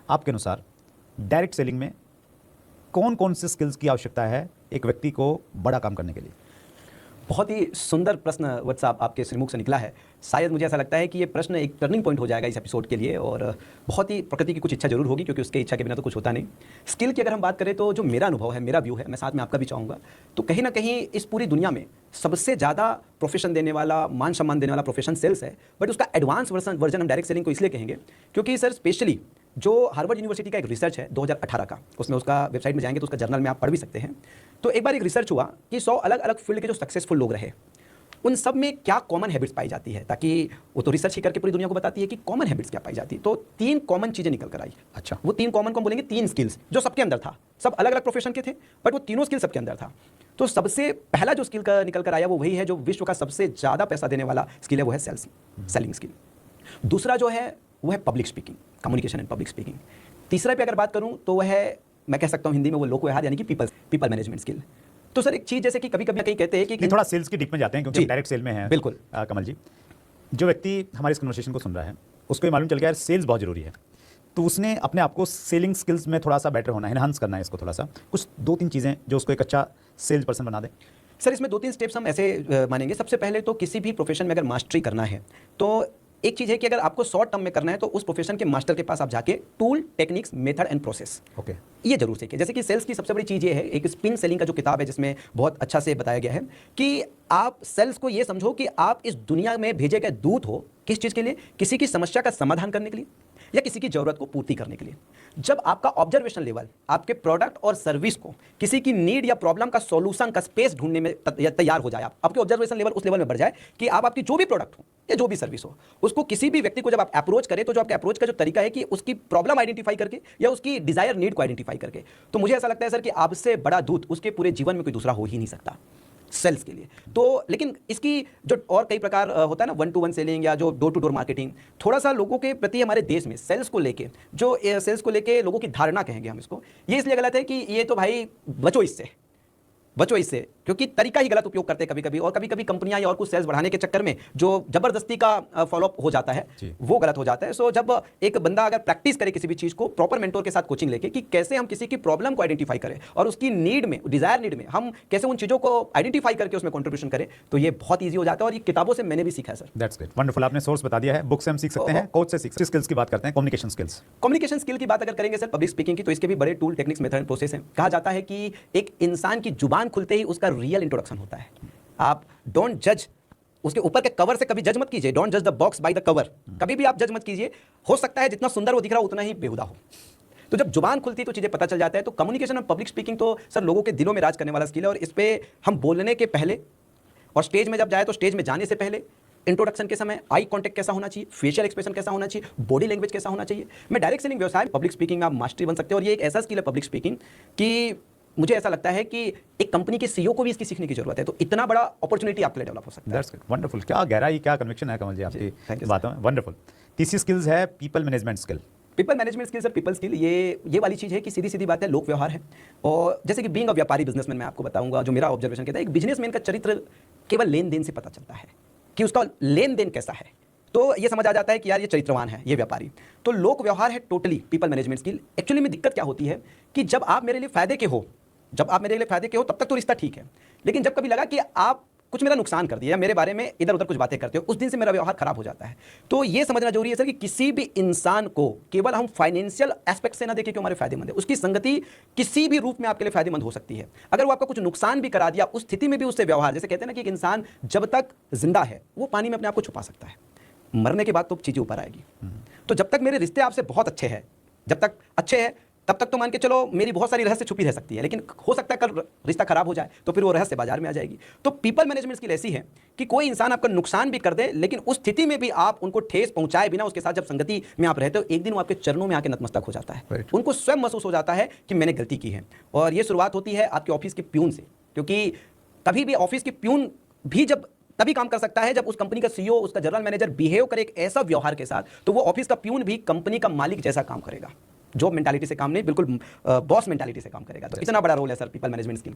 आपके अनुसार direct selling में कौन कौन से स्किल्स की आवश्यकता है एक व्यक्ति को बड़ा काम करने के लिए? बहुत ही सुंदर प्रश्न वत्स साहब आपके श्रीमुख से निकला है। शायद मुझे ऐसा लगता है कि ये प्रश्न एक टर्निंग पॉइंट हो जाएगा इस एपिसोड के लिए, और बहुत ही प्रकृति की कुछ इच्छा जरूर होगी, क्योंकि उसके इच्छा के बिना तो कुछ होता नहीं। स्किल की अगर हम बात करें तो जो मेरा अनुभव है, मेरा व्यू है, मैं साथ में आपका भी चाहूँगा, तो कहीं ना कहीं इस पूरी दुनिया में सबसे ज़्यादा प्रोफेशन देने वाला, मान सम्मान देने वाला प्रोफेशन सेल्स है। बट उसका एडवांस वर्जन हम डायरेक्ट सेलिंग को इसलिए कहेंगे क्योंकि सर स्पेशली जो हार्वर्ड यूनिवर्सिटी का एक रिसर्च है 2018 का, उसमें उसका वेबसाइट में जाएंगे तो उसका जर्नल में आप पढ़ भी सकते हैं। तो एक बार एक रिसर्च हुआ कि 100 अलग अलग फील्ड के जो सक्सेसफुल लोग रहे, उन सब में क्या कॉमन हैबिट्स पाई जाती है, ताकि वो तो रिसर्च ही करके पूरी दुनिया को बताती है कि कॉमन हैबिट्स क्या पाई जाती है। तो 3 कॉमन चीजें निकल कर आई। अच्छा, वो 3 कॉमन को हम बोलेंगे 3 स्किल्स जो सबके अंदर था। सब अलग अलग प्रोफेशन के थे, बट वो तीनों स्किल सबके अंदर था। तो सबसे पहला जो स्किल का निकल कर आया वो वही है जो विश्व का सबसे ज्यादा पैसा देने वाला स्किल है, वो है सेलिंग स्किल। दूसरा जो है वो है public speaking, communication and public speaking. तीसरा पे अगर बात करूं तो वह है, मैं कह सकता हूं हिंदी में वो लोक व्यवहार, यानी कि पीपल मैनेजमेंट स्किल। तो सर एक चीज जैसे कि कभी कभी कहीं कहते हैं कि थोड़ा सेल्स की डीप में जाते हैं क्योंकि डायरेक्ट सेल में है। बिल्कुल कमल जी, जो व्यक्ति हमारे इस कन्वर्सेशन को सुन रहा है उसको ये मालूम चल गया है सेल्स बहुत जरूरी है, तो उसने अपने आप को सेलिंग स्किल्स में थोड़ा सा बेटर होना है, एनहांस करना है इसको थोड़ा सा, कुछ 2-3 चीज़ें जो उसको एक अच्छा सेल्स पर्सन बना दें। सर इसमें 2-3 स्टेप्स हम ऐसे मानेंगे। सबसे पहले तो किसी भी प्रोफेशन में अगर मास्टरी करना है तो एक चीज़ है कि अगर आपको शॉर्ट टर्म में करना है तो उस प्रोफेशन के मास्टर के पास आप जाके tool, techniques, method and process, okay, ये जरूर सीखें। जैसे कि सेल्स की सबसे बड़ी चीज़ ये है, एक स्पिन सेलिंग का जो किताब है जिसमें बहुत अच्छा से बताया गया है कि आप सेल्स को ये समझो कि आप इस दुनिया में भेजे गए दूत हो। किस चीज़ के लिए? किसी की समस्या का समाधान करने के लिए या किसी की जरूरत को पूर्ति करने के लिए। जब आपका ऑब्जर्वेशन लेवल आपके प्रोडक्ट और सर्विस को किसी की नीड या प्रॉब्लम का सॉल्यूशन का स्पेस ढूंढने में तैयार हो जाए, आपके ऑब्जर्वेशन लेवल उस लेवल में बढ़ जाए कि आप आपकी जो भी प्रोडक्ट हो या जो भी सर्विस हो, उसको किसी भी व्यक्ति को जब आप अप्रोच करें तो जो आपके अप्रोच का जो तरीका है कि उसकी प्रॉब्लम आइडेंटिफाई करके या उसकी डिजायर नीड को आइडेंटिफाई करके। तो मुझे ऐसा लगता है सर कि आपसे बड़ा दूत उसके पूरे जीवन में कोई दूसरा हो ही नहीं सकता सेल्स के लिए। तो लेकिन इसकी जो और कई प्रकार होता है ना, 1-to-1 सेलिंग या जो डोर टू डोर मार्केटिंग, थोड़ा सा लोगों के प्रति हमारे देश में सेल्स को लेके लोगों की धारणा कहेंगे हम इसको, ये इसलिए गलत है कि ये तो भाई बचो इससे, क्योंकि तरीका ही गलत उपयोग करते हैं कभी कभी, और कभी कभी कंपनियां या और कुछ सेल्स बढ़ाने के चक्कर में जो जबरदस्ती का फॉलोअप हो जाता है वो गलत हो जाता है। सो जब एक बंदा अगर प्रैक्टिस करे किसी भी चीज को प्रॉपर मेंटोर के साथ कोचिंग लेके कि कैसे हम किसी की प्रॉब्लम को आइडेंटिफाई करें और उसकी नीड में, डिजायर नीड में हम कैसे उन चीजों को आइडेंटिफाई करके उसमें कॉन्ट्रीब्यूशन करें, तो ये बहुत ईजी हो जाता है। और ये किताबों से मैंने भी सीखा है सर। That's great, wonderful. आपने सोर्स बता दिया है, बुक से हम सीख सकते हैं, कोच से सीख सकते हैं। स्किल्स की बात करते हैं, कम्युनिकेशन स्किल की बात अगर करेंगे सर पब्लिक स्पीकिंग की, तो इसके भी बड़े tool, techniques, method and process हैं। कहा जाता है कि एक इंसान की जुबान खुलते ही उसका रियल इंट्रोडक्शन होता है। आप डोंट जज उसके ऊपर के कवर से कभी जज मत कीजिए, डोंट जज the box by the cover, कभी भी आप जज मत कीजिए। हो सकता है जितना सुंदर वो दिख रहा हो उतना ही बेहुदा हो। तो जब जुबान खुलती है तो चीजें पता चल जाता है। तो कम्युनिकेशन और पब्लिक स्पीकिंग तो सर लोगों के दिलों में राज करने वाला स्किल है, और इस पे हम बोलने के पहले और स्टेज में जब जाए तो स्टेज में जाने से पहले, इंट्रोडक्शन के समय आई कांटेक्ट कैसा होना चाहिए, फेशियल एक्सप्रेशन कैसा होना चाहिए, बॉडी लैंग्वेज कैसा होना चाहिए। मैं डायरेक्ट सेलिंग व्यवसाय पब्लिक स्पीकिंग में आप मास्टरी बन सकते हैं, और ये एक ऐसा स्किल है पब्लिक स्पीकिंग कि मुझे ऐसा लगता है कि एक कंपनी के सीईओ को भी इसकी सीखने की जरूरत है। तो इतना बड़ा अपॉर्चुनिटी आपके लिए डेवलप हो सकता है। That's wonderful. क्या गहराई, क्या कन्विक्शन है कमल जी आपकी बातों में, वंडरफुल। तीसरी स्किल्स है people management skill. People management skill sir, people skill ये वाली चीज़ है कि सीधी सीधी बात है, लोक व्यवहार है। और जैसे कि बीइंग अ व्यापारी बिजनेसमैन, मैं आपको बताऊंगा जो मेरा ऑब्जर्वेशन कहता है, एक बिजनेसमैन का चरित्र केवल लेन देन से पता चलता है कि उसका लेन देन कैसा है। तो ये समझ आ जाता है कि यार ये चरित्रवान है, ये व्यापारी। तो लोक व्यवहार है totally people management skill. Actually में दिक्कत क्या होती है कि जब आप मेरे लिए फायदे के हो तब तक तो रिश्ता ठीक है, लेकिन जब कभी लगा कि आप कुछ मेरा नुकसान कर दिया या मेरे बारे में इधर उधर कुछ बातें करते हो, उस दिन से मेरा व्यवहार खराब हो जाता है। तो ये समझना जरूरी है सर कि किसी भी इंसान को केवल हम फाइनेंशियल एस्पेक्ट से ना देखें कि हमारे फायदेमंद है। उसकी संगति किसी भी रूप में आपके लिए फायदेमंद हो सकती है। अगर वो आपका कुछ नुकसान भी करा दिया, उस स्थिति में भी उससे व्यवहार, जैसे कहते हैं ना कि एक इंसान जब तक जिंदा है वो पानी में अपने आप को छुपा सकता है, मरने के बाद तो चीजें ऊपर आएगी। तो जब तक मेरे रिश्ते आपसे बहुत अच्छे हैं, जब तक अच्छे हैं तब तक तो मान के चलो मेरी बहुत सारी रहस्य छुपी रह सकती है, लेकिन हो सकता है कल रिश्ता खराब हो जाए तो फिर वो रहस्य बाजार में आ जाएगी। तो पीपल मैनेजमेंट स्किल ऐसी है कि कोई इंसान आपका नुकसान भी कर दे, लेकिन उस स्थिति में भी आप उनको ठेस पहुंचाए बिना उसके साथ जब संगति में आप रहते हो, एक दिन वो आपके चरणों में आके नतमस्तक हो जाता है। उनको स्वयं महसूस हो जाता है कि मैंने गलती की है। और ये शुरुआत होती है आपके ऑफिस के प्यून से, क्योंकि कभी भी ऑफिस के प्यून भी जब तभी काम कर सकता है जब उस कंपनी का सीईओ, उसका जनरल मैनेजर बिहेव करे एक ऐसा व्यवहार के साथ, तो वो ऑफिस का प्यून भी कंपनी का मालिक जैसा काम करेगा। जॉब मेंटालिटी से काम नहीं, बिल्कुल बॉस मेंटालिटी से काम करेगा। तो इतना बड़ा रोल है सर पीपल मैनेजमेंट स्किल।